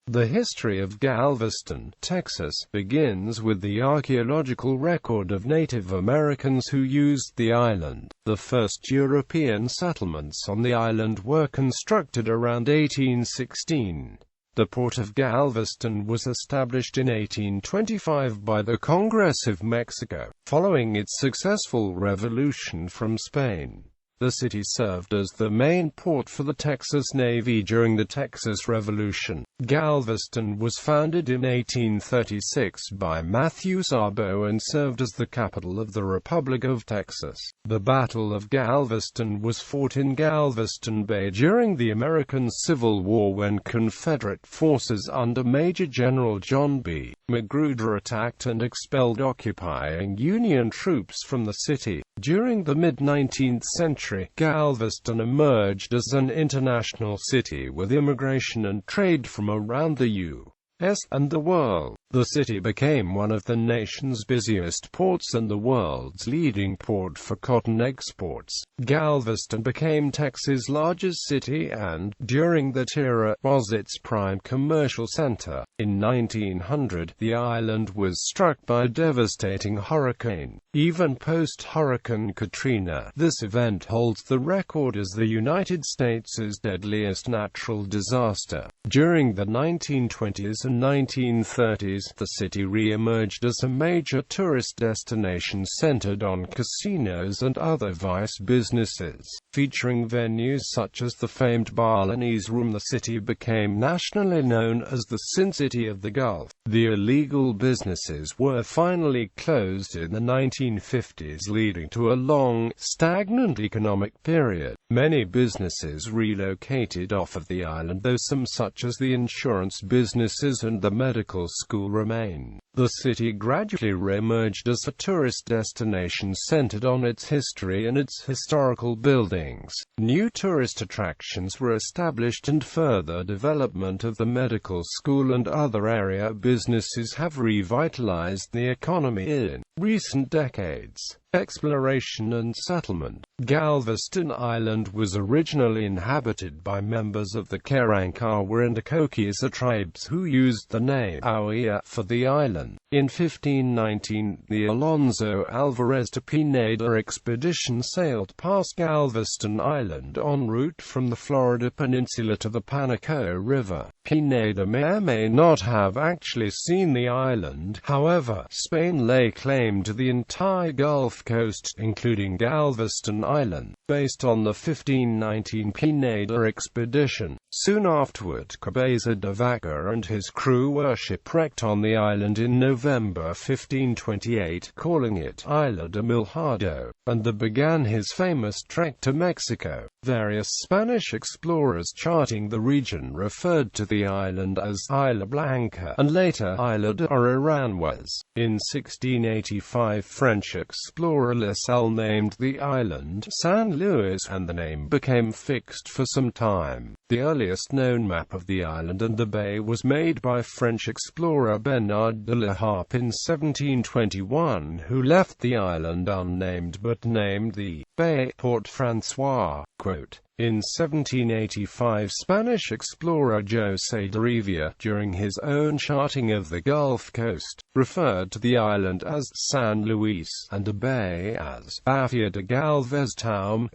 The history of Galveston, Texas, begins with the archaeological record of Native Americans who used the island. The first European settlements on the island were constructed around 1816. The Port of Galveston was established in 1825 by the Congress of Mexico, following its successful revolution from Spain. The city served as the main port for the Texas Navy during the Texas Revolution. Galveston was founded in 1836 by Matthew Sabo and served as the capital of the Republic of Texas. The Battle of Galveston was fought in Galveston Bay during the American Civil War when Confederate forces under Major General John B. Magruder attacked and expelled occupying Union troops from the city. During the mid-19th century, Galveston emerged as an international city with immigration and trade from around the U.S. and the world. The city became one of the nation's busiest ports and the world's leading port for cotton exports. Galveston became Texas' largest city and, during that era, was its prime commercial center. In 1900, the island was struck by a devastating hurricane. Even post-Hurricane Katrina, this event holds the record as the United States' deadliest natural disaster. During the 1920s and 1930s, the city re-emerged as a major tourist destination centered on casinos and other vice businesses. Featuring venues such as the famed Balinese Room, the city became nationally known as the Sin City of the Gulf. The illegal businesses were finally closed in the 1950s, leading to a long, stagnant economic period. Many businesses relocated off of the island, though some such as the insurance businesses and the medical school remain. The city gradually re-emerged as a tourist destination centered on its history and its historical buildings. New tourist attractions were established and further development of the medical school and other area businesses have revitalized the economy in recent decades. Exploration and settlement. Galveston Island was originally inhabited by members of the Karankawa and Akokiasa tribes who used the name Auia for the island. In 1519, the Alonso Alvarez de Pineda expedition sailed past Galveston Island en route from the Florida Peninsula to the Panaco River. Pineda may or may not have actually seen the island. However, Spain laid claim to the entire Gulf Coast, including Galveston Island, based on the 1519 Pineda expedition. Soon afterward, Cabeza de Vaca and his crew were shipwrecked on the island in November 1528, calling it Isla de Milhado, and began his famous trek to Mexico. Various Spanish explorers charting the region referred to the island as Isla Blanca, and later Isla de Araranjuez. In 1685, French explorer La Salle named the island San Luis, and the name became fixed for some time. The earliest known map of the island and the bay was made by French explorer Bernard de la Harpe in 1721, who left the island unnamed but named the bay Port Francois. Quote, in 1785, Spanish explorer José de Rivera, during his own charting of the Gulf Coast, referred to the island as San Luis, and the bay as Bafia de Galvez,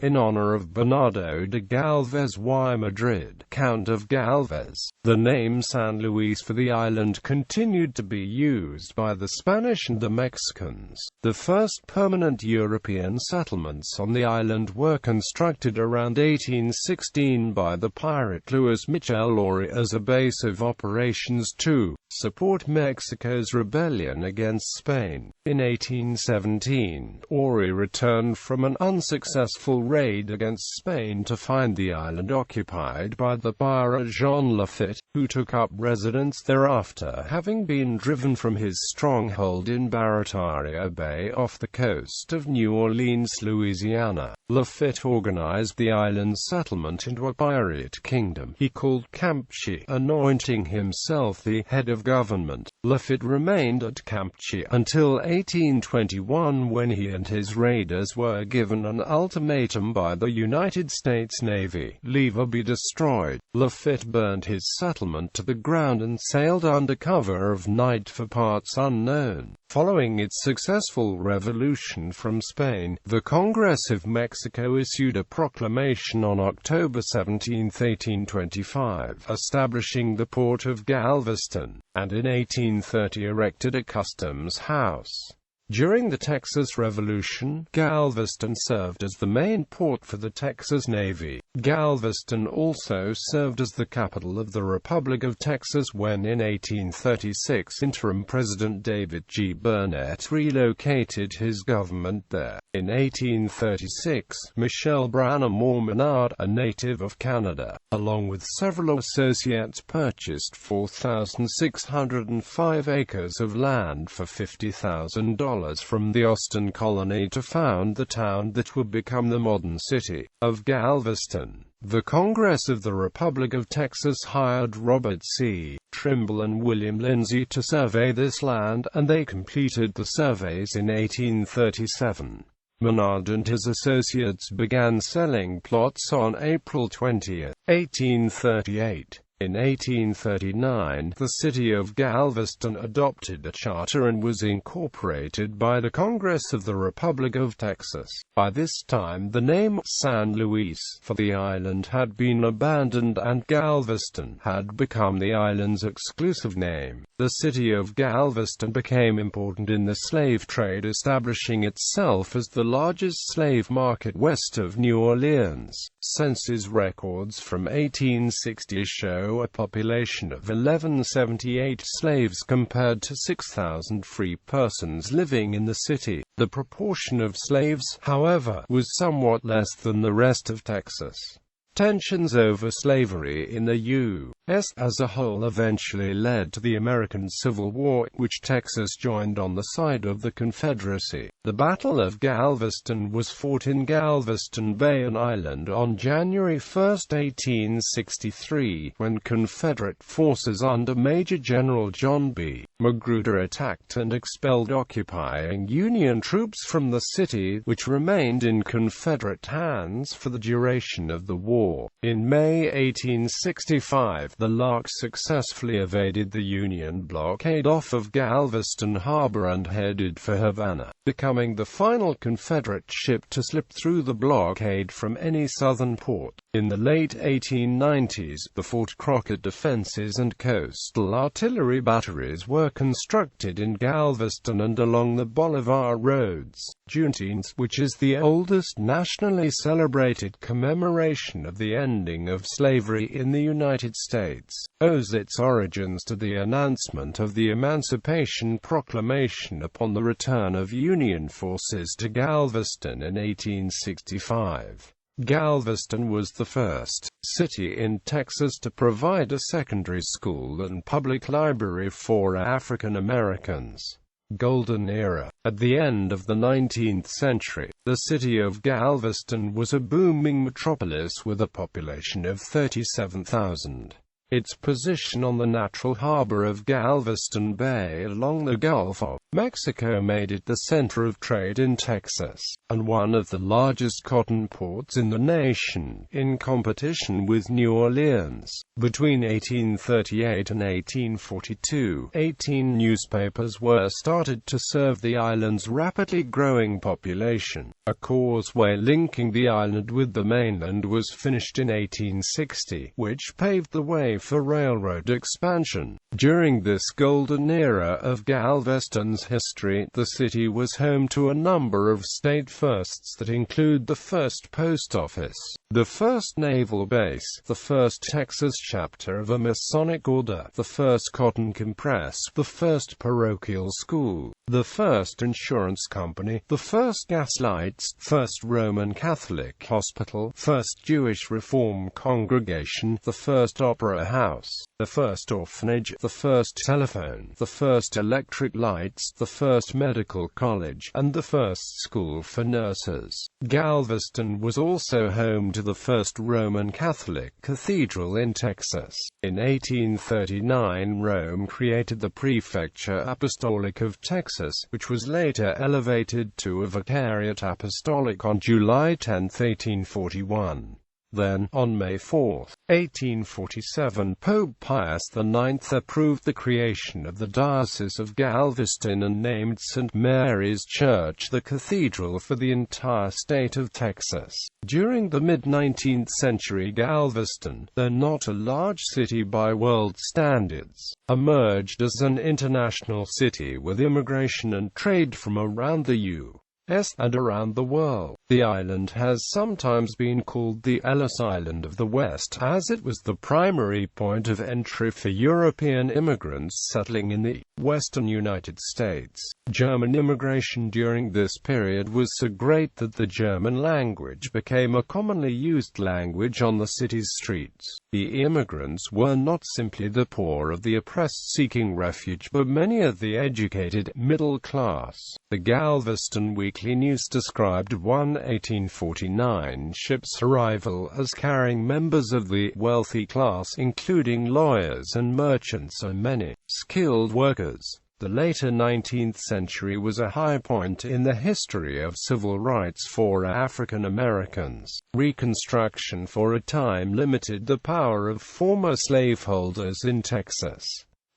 in honor of Bernardo de Galvez y Madrid, Count of Galvez. The name San Luis for the island continued to be used by the Spanish and the Mexicans. The first permanent European settlements on the island were constructed around 1816 by the pirate Luis Michel Ory as a base of operations to support Mexico's rebellion against Spain. In 1817, Ory returned from an unsuccessful raid against Spain to find the island occupied by the pirate Jean Lafitte, who took up residence thereafter, having been driven from his stronghold in Barataria Bay off the coast of New Orleans, Louisiana. Lafitte organized the island's settlement into a pirate kingdom he called Campeche, anointing himself the head of of government. Lafitte remained at Camp Chi until 1821, when he and his raiders were given an ultimatum by the United States Navy: leave or be destroyed. Lafitte burned his settlement to the ground and sailed under cover of night for parts unknown. Following its successful revolution from Spain, the Congress of Mexico issued a proclamation on October 17, 1825, establishing the Port of Galveston, and in 1830 erected a customs house. During the Texas Revolution, Galveston served as the main port for the Texas Navy. Galveston also served as the capital of the Republic of Texas when, in 1836, interim President David G. Burnett relocated his government there. In 1836, Michel Branham-Ormenard, a native of Canada, along with several associates, purchased 4,605 acres of land for $50,000 from the Austin colony to found the town that would become the modern city of Galveston. The Congress of the Republic of Texas hired Robert C. Trimble and William Lindsay to survey this land, and they completed the surveys in 1837. Menard and his associates began selling plots on April 20, 1838. In 1839, the city of Galveston adopted a charter and was incorporated by the Congress of the Republic of Texas. By this time, the name San Luis for the island had been abandoned, and Galveston had become the island's exclusive name. The city of Galveston became important in the slave trade, establishing itself as the largest slave market west of New Orleans. Census records from 1860 show a population of 1,178 slaves compared to 6,000 free persons living in the city. The proportion of slaves, however, was somewhat less than the rest of Texas. Tensions over slavery in the U.S. as a whole eventually led to the American Civil War, which Texas joined on the side of the Confederacy. The Battle of Galveston was fought in Galveston Bay and Island on January 1, 1863, when Confederate forces under Major General John B. Magruder attacked and expelled occupying Union troops from the city, which remained in Confederate hands for the duration of the war. In May 1865, the Larks successfully evaded the Union blockade off of Galveston Harbor and headed for Havana, becoming the final Confederate ship to slip through the blockade from any southern port. In the late 1890s, the Fort Crockett defenses and coastal artillery batteries were constructed in Galveston and along the Bolivar roads. Juneteenth, which is the oldest nationally celebrated commemoration of the ending of slavery in the United States, owes its origins to the announcement of the Emancipation Proclamation upon the return of Union forces to Galveston in 1865. Galveston was the first city in Texas to provide a secondary school and public library for African Americans. Golden Era. At the end of the 19th century, the city of Galveston was a booming metropolis with a population of 37,000. Its position on the natural harbor of Galveston Bay along the Gulf of Mexico made it the center of trade in Texas, and one of the largest cotton ports in the nation, in competition with New Orleans. Between 1838 and 1842, 18 newspapers were started to serve the island's rapidly growing population. A causeway linking the island with the mainland was finished in 1860, which paved the way for railroad expansion. During this golden era of Galveston's history, the city was home to a number of state firsts that include the first post office, the first naval base, the first Texas chapter of a Masonic order, the first cotton compress, the first parochial school, the first insurance company, the first gas lights, first Roman Catholic hospital, first Jewish Reform congregation, the first opera house, the first orphanage, the first telephone, the first electric lights, the first medical college, and the first school for nurses. Galveston was also home to to the first Roman Catholic cathedral in Texas. In 1839, Rome created the Prefecture Apostolic of Texas, which was later elevated to a Vicariate Apostolic on July 10, 1841. Then, on May 4, 1847, Pope Pius IX approved the creation of the Diocese of Galveston and named St. Mary's Church the cathedral for the entire state of Texas. During the mid-19th century, Galveston, though not a large city by world standards, emerged as an international city with immigration and trade from around the U.S. and around the world. The island has sometimes been called the Ellis Island of the West, as it was the primary point of entry for European immigrants settling in the western United States. German immigration during this period was so great that the German language became a commonly used language on the city's streets. The immigrants were not simply the poor of the oppressed seeking refuge, but many of the educated middle class. The Galveston Weekly News described one 1849 ship's arrival as carrying members of the wealthy class, including lawyers and merchants and many skilled workers. The later 19th century was a high point in the history of civil rights for African Americans. Reconstruction for a time limited the power of former slaveholders in Texas.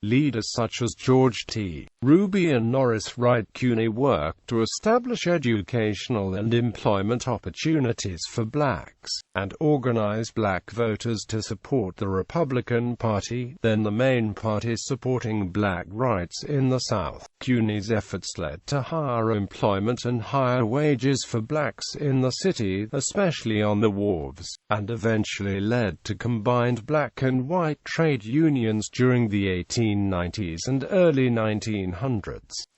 Leaders such as George T. Ruby and Norris Wright Cuney worked to establish educational and employment opportunities for blacks, and organize black voters to support the Republican Party, then the main party supporting black rights in the South. Cuney's efforts led to higher employment and higher wages for blacks in the city, especially on the wharves, and eventually led to combined black and white trade unions during the 1890s and early 1900s.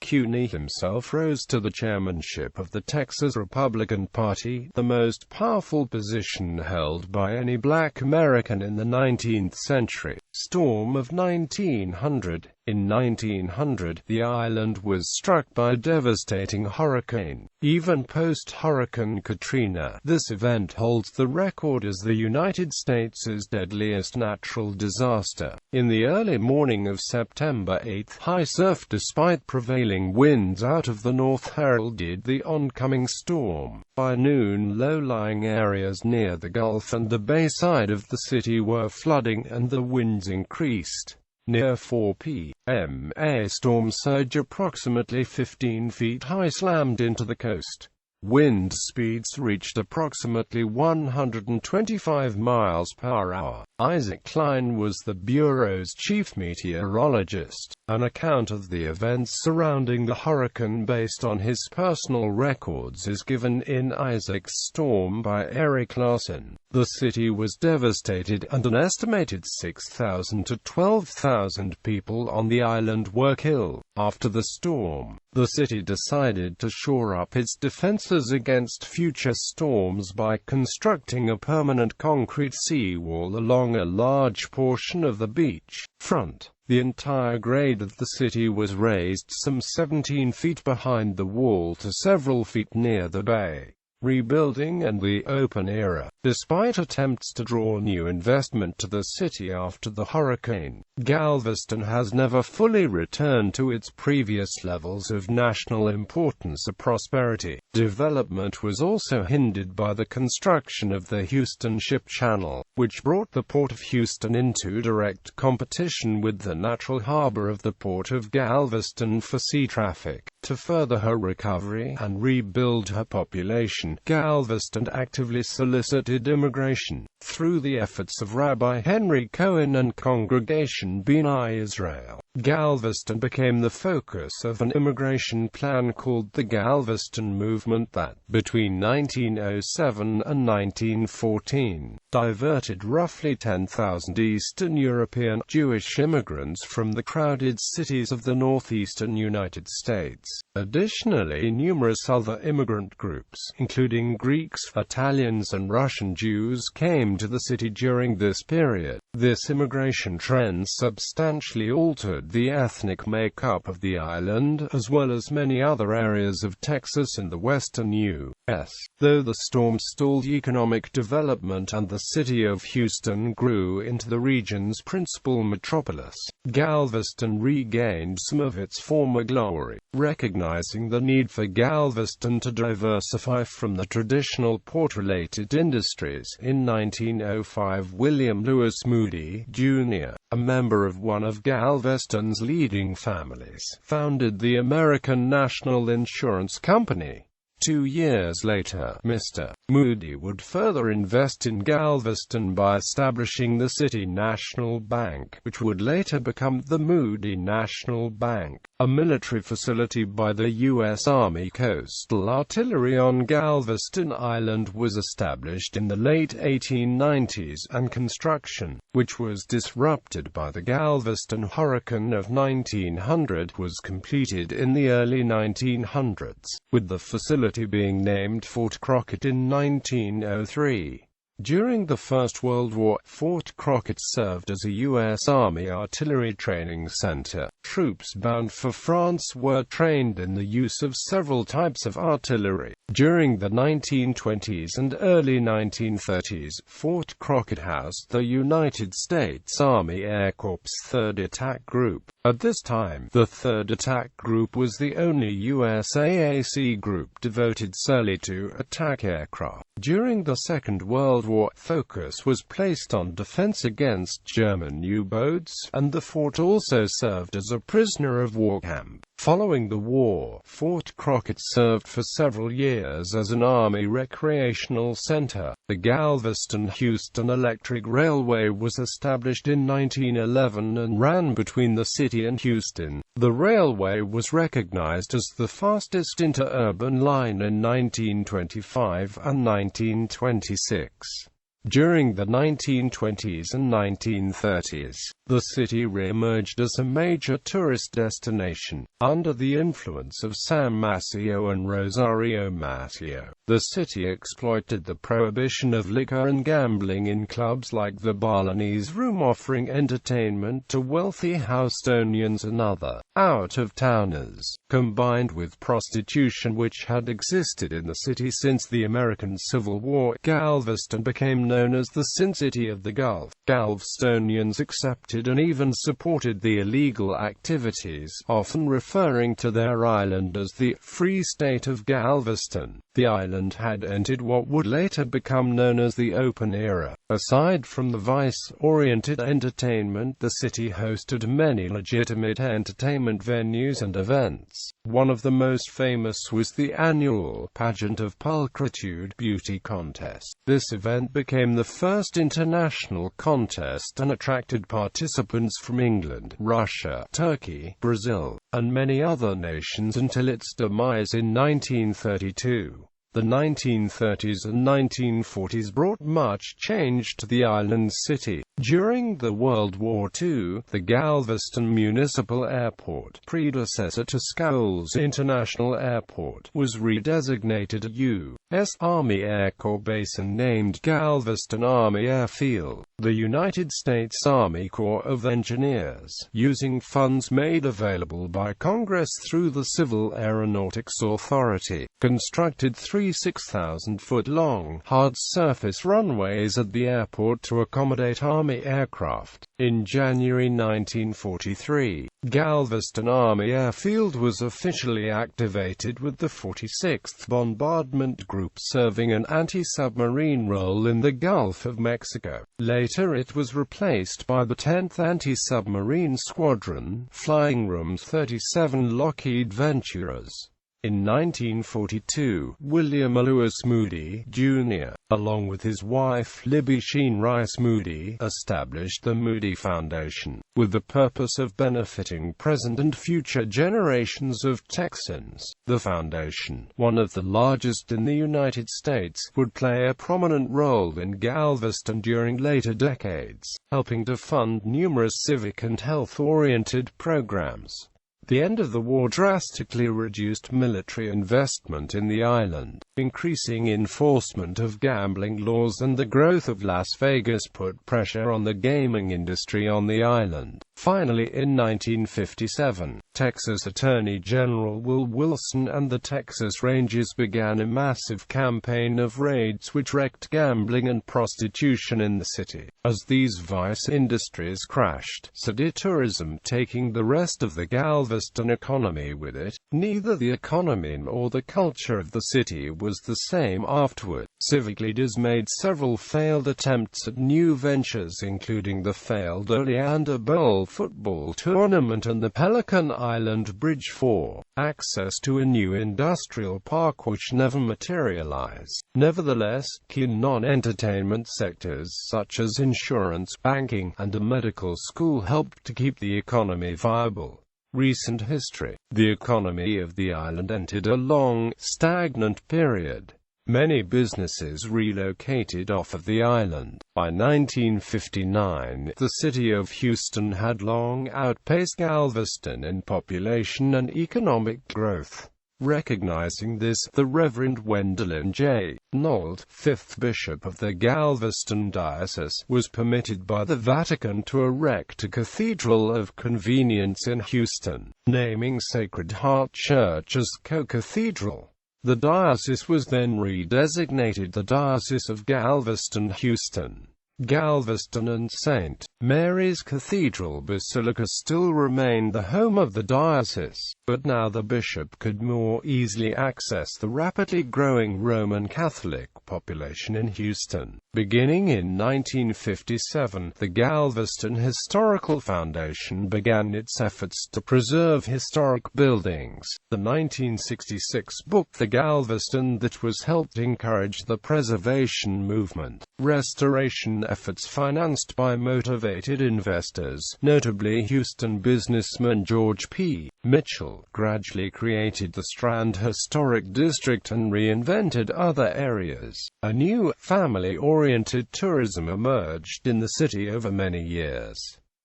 Cuney himself rose to the chairmanship of the Texas Republican Party, the most powerful position held by any black American in the 19th century. Storm of 1900. In 1900, the island was struck by a devastating hurricane. Even post-Hurricane Katrina, this event holds the record as the United States' deadliest natural disaster. In the early morning of September 8, high surf despite prevailing winds out of the north heralded the oncoming storm. By noon, low-lying areas near the Gulf and the bay side of the city were flooding and the winds increased. Near 4 p.m., a storm surge approximately 15 feet high slammed into the coast. Wind speeds reached approximately 125 miles per hour. Isaac Klein was the Bureau's chief meteorologist. An account of the events surrounding the hurricane based on his personal records is given in Isaac's Storm by Eric Larson. The city was devastated and an estimated 6,000 to 12,000 people on the island were killed. After the storm, the city decided to shore up its defenses against future storms by constructing a permanent concrete seawall along a large portion of the beach front. The entire grade of the city was raised some 17 feet behind the wall to several feet near the bay. Rebuilding and the open era. Despite attempts to draw new investment to the city after the hurricane, Galveston has never fully returned to its previous levels of national importance or prosperity. Development was also hindered by the construction of the Houston Ship Channel, which brought the Port of Houston into direct competition with the natural harbor of the Port of Galveston for sea traffic. To further her recovery and rebuild her population, Galveston actively solicited immigration. Through the efforts of Rabbi Henry Cohen and Congregation B'nai Israel, Galveston became the focus of an immigration plan called the Galveston Movement that, between 1907 and 1914, diverted roughly 10,000 Eastern European Jewish immigrants from the crowded cities of the northeastern United States. Additionally, numerous other immigrant groups, including Greeks, Italians and Russian Jews, came to the city during this period. This immigration trend substantially altered affected the ethnic makeup of the island, as well as many other areas of Texas and the western U.S. Though the storm stalled economic development and the city of Houston grew into the region's principal metropolis, Galveston regained some of its former glory. Recognizing the need for Galveston to diversify from the traditional port-related industries, in 1905 William Lewis Moody, Jr., a member of one of Galveston's leading families, founded the American National Insurance Company. 2 years later, Mr. Moody would further invest in Galveston by establishing the City National Bank, which would later become the Moody National Bank. A military facility by the U.S. Army Coastal Artillery on Galveston Island was established in the late 1890s, and construction, which was disrupted by the Galveston Hurricane of 1900, was completed in the early 1900s, with the facility being named Fort Crockett in 1903. During the First World War, Fort Crockett served as a U.S. Army artillery training center. Troops bound for France were trained in the use of several types of artillery. During the 1920s and early 1930s, Fort Crockett housed the United States Army Air Corps' 3rd Attack Group. At this time, the 3rd Attack Group was the only USAAC group devoted solely to attack aircraft. During the Second World War, focus was placed on defense against German U-boats, and the fort also served as a prisoner of war camp. Following the war, Fort Crockett served for several years as an Army recreational center. The Galveston-Houston Electric Railway was established in 1911 and ran between the city and Houston. The railway was recognized as the fastest interurban line in 1925 and 1926. During the 1920s and 1930s, the city re-emerged as a major tourist destination. Under the influence of Sam Maceo and Rosario Maceo, the city exploited the prohibition of liquor and gambling in clubs like the Balinese Room, offering entertainment to wealthy Houstonians and other out-of-towners, combined with prostitution which had existed in the city since the American Civil War. Galveston became known as the Sin City of the Gulf. Galvestonians accepted and even supported the illegal activities, often referring to their island as the Free State of Galveston. The island had entered what would later become known as the Open Era. Aside from the vice-oriented entertainment, the city hosted many legitimate entertainment venues and events. One of the most famous was the annual Pageant of Pulchritude beauty contest. This event became the first international contest and attracted participants from England, Russia, Turkey, Brazil, and many other nations until its demise in 1932. The 1930s and 1940s brought much change to the island city. During the World War II, the Galveston Municipal Airport, predecessor to Scholes International Airport, was redesignated a U.S. Army Air Corps base and named Galveston Army Airfield. The United States Army Corps of Engineers, using funds made available by Congress through the Civil Aeronautics Authority, constructed 3 6,000-foot-long, hard-surface runways at the airport to accommodate Army aircraft. In January 1943, Galveston Army Airfield was officially activated with the 46th Bombardment Group serving an anti-submarine role in the Gulf of Mexico. Later it was replaced by the 10th Anti-Submarine Squadron, flying Rooms 37 Lockheed Venturas. In 1942, William Lewis Moody, Jr., along with his wife Libby Sheen Rice Moody, established the Moody Foundation, with the purpose of benefiting present and future generations of Texans. The foundation, one of the largest in the United States, would play a prominent role in Galveston during later decades, helping to fund numerous civic and health-oriented programs. The end of the war drastically reduced military investment in the island. Increasing enforcement of gambling laws and the growth of Las Vegas put pressure on the gaming industry on the island. Finally, in 1957, Texas Attorney General Will Wilson and the Texas Rangers began a massive campaign of raids which wrecked gambling and prostitution in the city. As these vice industries crashed, so did tourism, taking the rest of the Galveston economy with it. Neither the economy nor the culture of the city was the same afterward. Civic leaders made several failed attempts at new ventures, including the failed Oleander Bowl football tournament and the Pelican Island Bridge for access to a new industrial park which never materialized. Nevertheless, key non-entertainment sectors such as insurance, banking, and a medical school helped to keep the economy viable. Recent history. The economy of the island entered a long, stagnant period. Many businesses relocated off of the island. By 1959, the city of Houston had long outpaced Galveston in population and economic growth. Recognizing this, the Reverend Gwendolyn J. Nold, 5th Bishop of the Galveston Diocese, was permitted by the Vatican to erect a cathedral of convenience in Houston, naming Sacred Heart Church as co-cathedral. The diocese was then redesignated the Diocese of Galveston-Houston. Galveston and St. Mary's Cathedral Basilica still remained the home of the diocese, but now the bishop could more easily access the rapidly growing Roman Catholic population in Houston. Beginning in 1957, the Galveston Historical Foundation began its efforts to preserve historic buildings. The 1966 book The Galveston that was helped encourage the preservation movement. Restoration efforts financed by motivated investors, notably Houston businessman George P. Mitchell, gradually created the Strand Historic District and reinvented other areas. A new, family-oriented tourism emerged in the city over many years.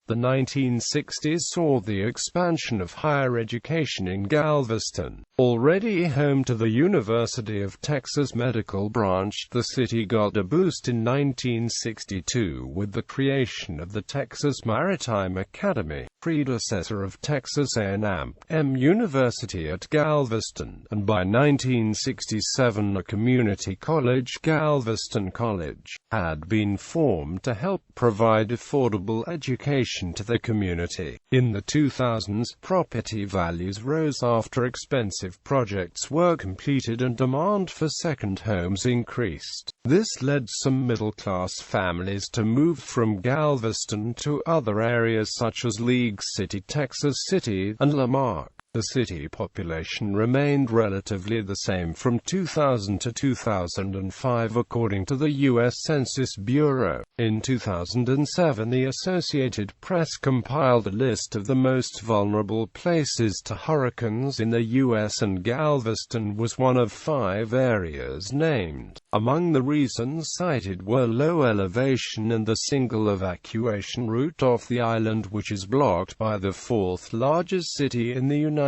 The 1960s saw the expansion of higher education in Galveston. Already home to the University of Texas Medical Branch, the city got a boost in 1962 with the creation of the Texas Maritime Academy, predecessor of Texas A&M University at Galveston, and by 1967 a community college, Galveston College, had been formed to help provide affordable education to the community. In the 2000s, property values rose after expensive projects were completed and demand for second homes increased. This led some middle-class families to move from Galveston to other areas such as League City, Texas City, and Lamarck. The city population remained relatively the same from 2000 to 2005 according to the U.S. Census Bureau. In 2007, the Associated Press compiled a list of the most vulnerable places to hurricanes in the U.S. and Galveston was one of 5 areas named. Among the reasons cited were low elevation and the single evacuation route off the island, which is blocked by the 4th largest city in the United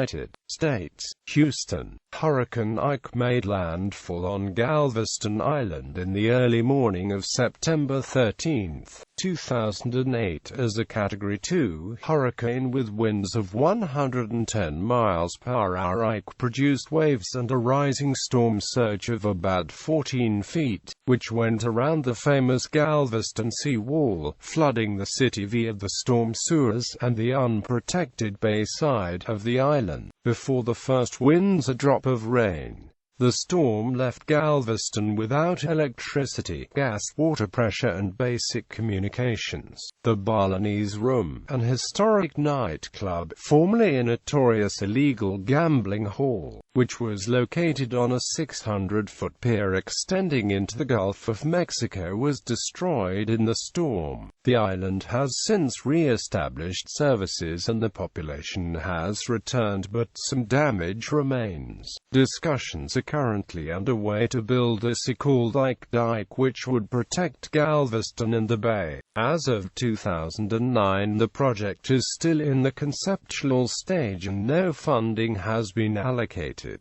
States, Houston. Hurricane Ike made landfall on Galveston Island in the early morning of September 13, 2008 as a Category 2 hurricane with winds of 110 miles per hour. Ike produced waves and a rising storm surge of about 14 feet, which went around the famous Galveston sea wall, flooding the city via the storm sewers and the unprotected bay side of the island. Before the first winds, a drop of rain. The storm left Galveston without electricity, gas, water pressure and basic communications. The Balinese Room, an historic nightclub, formerly a notorious illegal gambling hall, which was located on a 600-foot pier extending into the Gulf of Mexico, was destroyed in the storm. The island has since re-established services and the population has returned, but some damage remains. Discussions currently underway to build a so-called Ike dike which would protect Galveston and the bay. As of 2009, the project is still in the conceptual stage and no funding has been allocated.